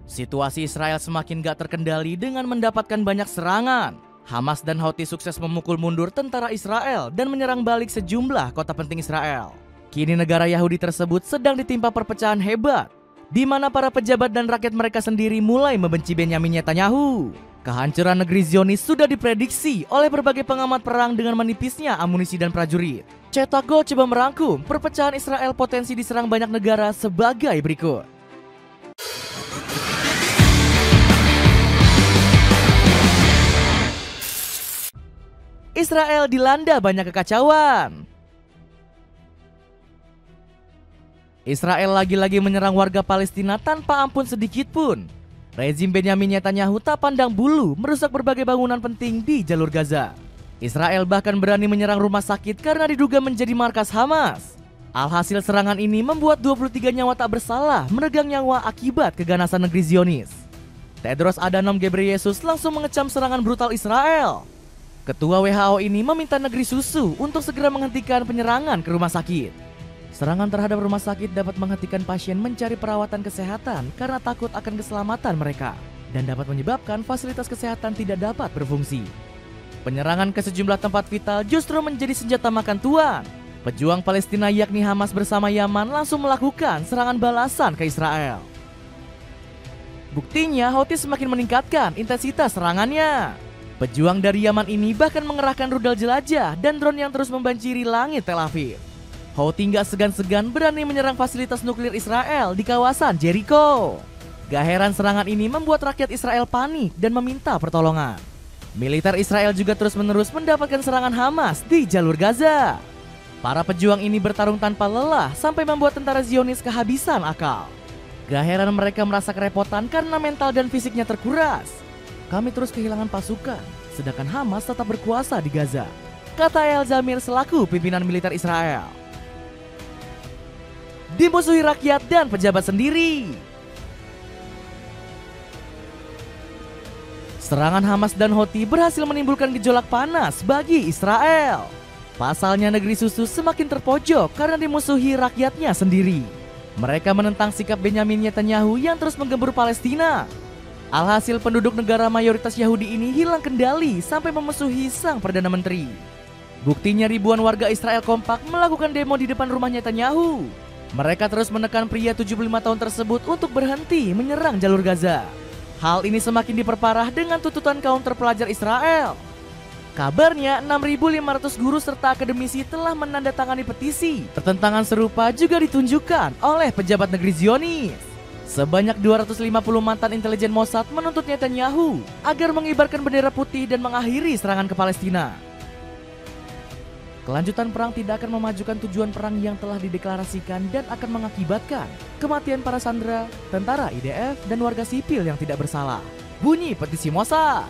Situasi Israel semakin gak terkendali dengan mendapatkan banyak serangan. Hamas dan Houthi sukses memukul mundur tentara Israel dan menyerang balik sejumlah kota penting Israel. Kini negara Yahudi tersebut sedang ditimpa perpecahan hebat, di mana para pejabat dan rakyat mereka sendiri mulai membenci Benyamin Netanyahu. Kehancuran negeri Zionis sudah diprediksi oleh berbagai pengamat perang dengan menipisnya amunisi dan prajurit. Cetak Gol coba merangkum perpecahan Israel potensi diserang banyak negara sebagai berikut. Israel dilanda banyak kekacauan. Israel lagi-lagi menyerang warga Palestina tanpa ampun sedikit pun. Rezim Benyamin Netanyahu tak pandang bulu merusak berbagai bangunan penting di jalur Gaza. Israel bahkan berani menyerang rumah sakit karena diduga menjadi markas Hamas. Alhasil serangan ini membuat 23 nyawa tak bersalah meregang nyawa akibat keganasan negeri Zionis. Tedros Adhanom Ghebreyesus langsung mengecam serangan brutal Israel. Ketua WHO ini meminta negeri susu untuk segera menghentikan penyerangan ke rumah sakit. Serangan terhadap rumah sakit dapat menghentikan pasien mencari perawatan kesehatan karena takut akan keselamatan mereka dan dapat menyebabkan fasilitas kesehatan tidak dapat berfungsi. Penyerangan ke sejumlah tempat vital justru menjadi senjata makan tuan. Pejuang Palestina yakni Hamas bersama Yaman langsung melakukan serangan balasan ke Israel. Buktinya Houthi semakin meningkatkan intensitas serangannya. Pejuang dari Yaman ini bahkan mengerahkan rudal jelajah dan drone yang terus membanjiri langit Tel Aviv. Houthi nggak segan-segan berani menyerang fasilitas nuklir Israel di kawasan Jericho. Gak heran serangan ini membuat rakyat Israel panik dan meminta pertolongan. Militer Israel juga terus-menerus mendapatkan serangan Hamas di jalur Gaza. Para pejuang ini bertarung tanpa lelah sampai membuat tentara Zionis kehabisan akal. Gak heran mereka merasa kerepotan karena mental dan fisiknya terkuras. Kami terus kehilangan pasukan, sedangkan Hamas tetap berkuasa di Gaza, kata El Zamir selaku pimpinan militer Israel. Dimusuhi rakyat dan pejabat sendiri. Serangan Hamas dan Houthi berhasil menimbulkan gejolak panas bagi Israel. Pasalnya negeri susu semakin terpojok karena dimusuhi rakyatnya sendiri. Mereka menentang sikap Benyamin Netanyahu yang terus menggempur Palestina. Alhasil penduduk negara mayoritas Yahudi ini hilang kendali sampai memusuhi sang Perdana Menteri. Buktinya ribuan warga Israel kompak melakukan demo di depan rumah Netanyahu. Mereka terus menekan pria 75 tahun tersebut untuk berhenti menyerang jalur Gaza. Hal ini semakin diperparah dengan tuntutan kaum terpelajar Israel. Kabarnya 6.500 guru serta akademisi telah menandatangani petisi. Pertentangan serupa juga ditunjukkan oleh pejabat negeri Zionis. Sebanyak 250 mantan intelijen Mossad menuntut Netanyahu agar mengibarkan bendera putih dan mengakhiri serangan ke Palestina. Kelanjutan perang tidak akan memajukan tujuan perang yang telah dideklarasikan dan akan mengakibatkan kematian para sandera, tentara IDF, dan warga sipil yang tidak bersalah. Bunyi petisi Mossad.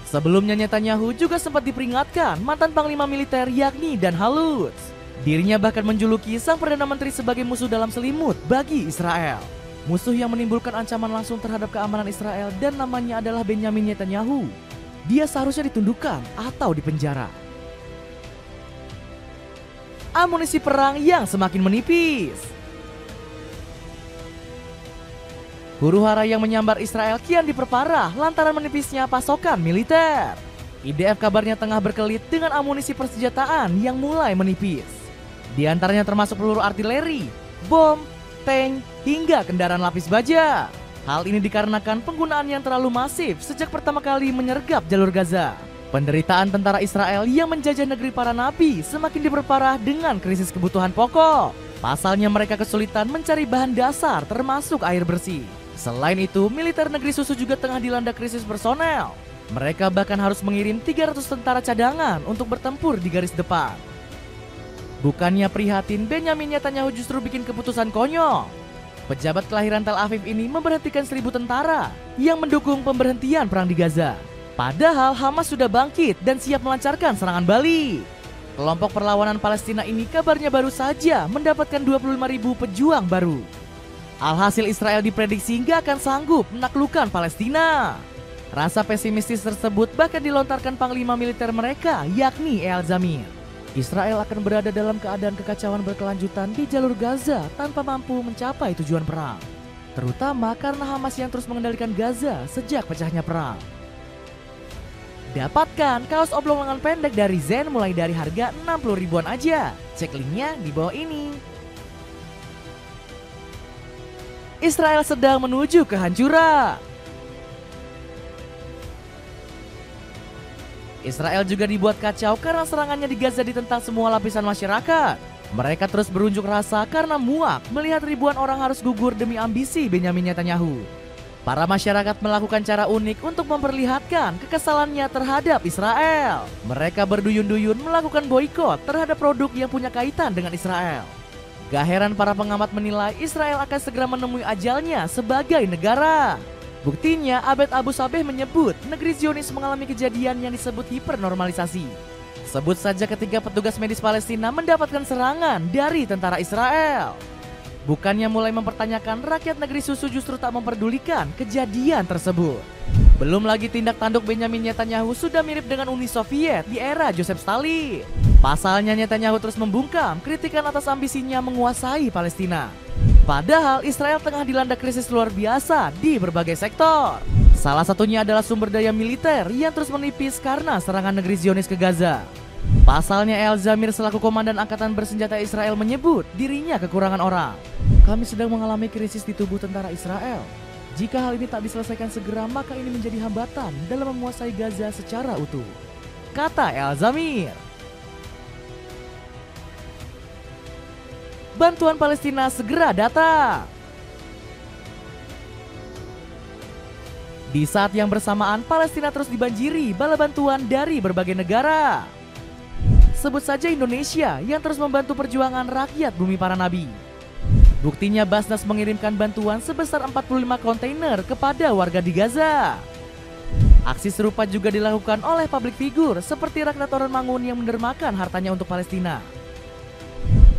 Sebelumnya Netanyahu juga sempat diperingatkan mantan panglima militer yakni Dan Halutz. Dirinya bahkan menjuluki sang Perdana Menteri sebagai musuh dalam selimut bagi Israel. Musuh yang menimbulkan ancaman langsung terhadap keamanan Israel dan namanya adalah Benyamin Netanyahu. Dia seharusnya ditundukkan atau dipenjara. Amunisi perang yang semakin menipis. Huru-hara yang menyambar Israel kian diperparah lantaran menipisnya pasokan militer. IDF kabarnya tengah berkelit dengan amunisi persenjataan yang mulai menipis. Di antaranya termasuk peluru artileri, bom, tank, hingga kendaraan lapis baja. Hal ini dikarenakan penggunaan yang terlalu masif sejak pertama kali menyergap jalur Gaza. Penderitaan tentara Israel yang menjajah negeri para nabi semakin diperparah dengan krisis kebutuhan pokok. Pasalnya mereka kesulitan mencari bahan dasar termasuk air bersih. Selain itu, militer negeri susu juga tengah dilanda krisis personel. Mereka bahkan harus mengirim 300 tentara cadangan untuk bertempur di garis depan. Bukannya prihatin, Benyamin Netanyahu justru bikin keputusan konyol. Pejabat kelahiran Tel Aviv ini memberhentikan 1.000 tentara yang mendukung pemberhentian perang di Gaza. Padahal Hamas sudah bangkit dan siap melancarkan serangan balik. Kelompok perlawanan Palestina ini kabarnya baru saja mendapatkan 25.000 pejuang baru. Alhasil Israel diprediksi nggak akan sanggup menaklukkan Palestina. Rasa pesimistis tersebut bahkan dilontarkan panglima militer mereka yakni El Zamir. Israel akan berada dalam keadaan kekacauan berkelanjutan di jalur Gaza tanpa mampu mencapai tujuan perang. terutama karena Hamas yang terus mengendalikan Gaza sejak pecahnya perang. Dapatkan kaos oblong lengan pendek dari Zen mulai dari harga 60 ribuan aja. Cek linknya di bawah ini. Israel sedang menuju kehancuran. Israel juga dibuat kacau karena serangannya di Gaza ditentang semua lapisan masyarakat. Mereka terus berunjuk rasa karena muak melihat ribuan orang harus gugur demi ambisi Benyamin Netanyahu. Para masyarakat melakukan cara unik untuk memperlihatkan kekesalannya terhadap Israel. Mereka berduyun-duyun melakukan boikot terhadap produk yang punya kaitan dengan Israel. Gak heran para pengamat menilai Israel akan segera menemui ajalnya sebagai negara. Buktinya Abed Abu Sabeh menyebut negeri Zionis mengalami kejadian yang disebut hipernormalisasi. Sebut saja ketika petugas medis Palestina mendapatkan serangan dari tentara Israel. Bukannya mulai mempertanyakan, rakyat negeri susu justru tak memperdulikan kejadian tersebut. Belum lagi tindak tanduk Benyamin Netanyahu sudah mirip dengan Uni Soviet di era Joseph Stalin. Pasalnya Netanyahu terus membungkam kritikan atas ambisinya menguasai Palestina. Padahal Israel tengah dilanda krisis luar biasa di berbagai sektor. Salah satunya adalah sumber daya militer yang terus menipis karena serangan negeri Zionis ke Gaza. Pasalnya El Zamir selaku komandan angkatan bersenjata Israel menyebut dirinya kekurangan orang. Kami sedang mengalami krisis di tubuh tentara Israel. Jika hal ini tak diselesaikan segera, maka ini menjadi hambatan dalam menguasai Gaza secara utuh, kata El Zamir. Bantuan Palestina segera datang. Di saat yang bersamaan, Palestina terus dibanjiri bala bantuan dari berbagai negara. Sebut saja Indonesia yang terus membantu perjuangan rakyat bumi para nabi. Buktinya Basnas mengirimkan bantuan sebesar 45 kontainer kepada warga di Gaza. Aksi serupa juga dilakukan oleh publik figur seperti Ratna Toranmangun yang mendermakan hartanya untuk Palestina.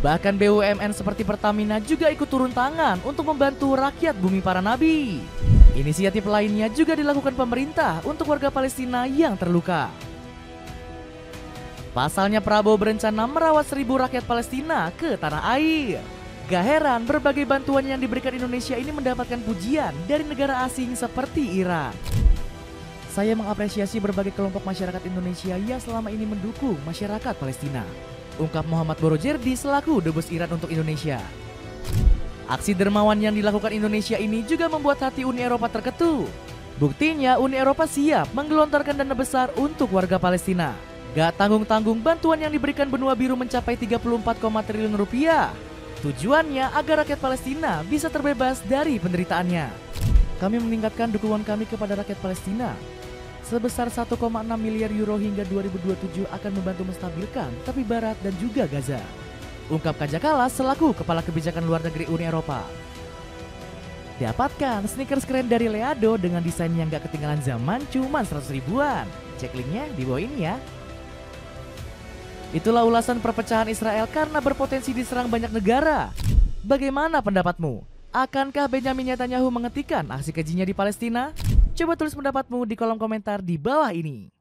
Bahkan BUMN seperti Pertamina juga ikut turun tangan untuk membantu rakyat bumi para nabi. Inisiatif lainnya juga dilakukan pemerintah untuk warga Palestina yang terluka. Pasalnya Prabowo berencana merawat 1.000 rakyat Palestina ke tanah air. Gak heran berbagai bantuan yang diberikan Indonesia ini mendapatkan pujian dari negara asing seperti Iran. Saya mengapresiasi berbagai kelompok masyarakat Indonesia yang selama ini mendukung masyarakat Palestina, ungkap Muhammad Borojerdi selaku Dubes Iran untuk Indonesia. Aksi dermawan yang dilakukan Indonesia ini juga membuat hati Uni Eropa terketuk. Buktinya Uni Eropa siap menggelontorkan dana besar untuk warga Palestina. Gak tanggung-tanggung bantuan yang diberikan benua biru mencapai 34,4 triliun rupiah. Tujuannya agar rakyat Palestina bisa terbebas dari penderitaannya. Kami meningkatkan dukungan kami kepada rakyat Palestina. Sebesar 1,6 miliar euro hingga 2027 akan membantu menstabilkan tepi barat dan juga Gaza, ungkap Kaja Kallas selaku Kepala Kebijakan Luar Negeri Uni Eropa. Dapatkan sneakers keren dari Leado dengan desain yang gak ketinggalan zaman cuma 100 ribuan. Cek linknya di bawah ini ya. Itulah ulasan perpecahan Israel karena berpotensi diserang banyak negara. Bagaimana pendapatmu? Akankah Benyamin Netanyahu menghentikan aksi kejinya di Palestina? Coba tulis pendapatmu di kolom komentar di bawah ini.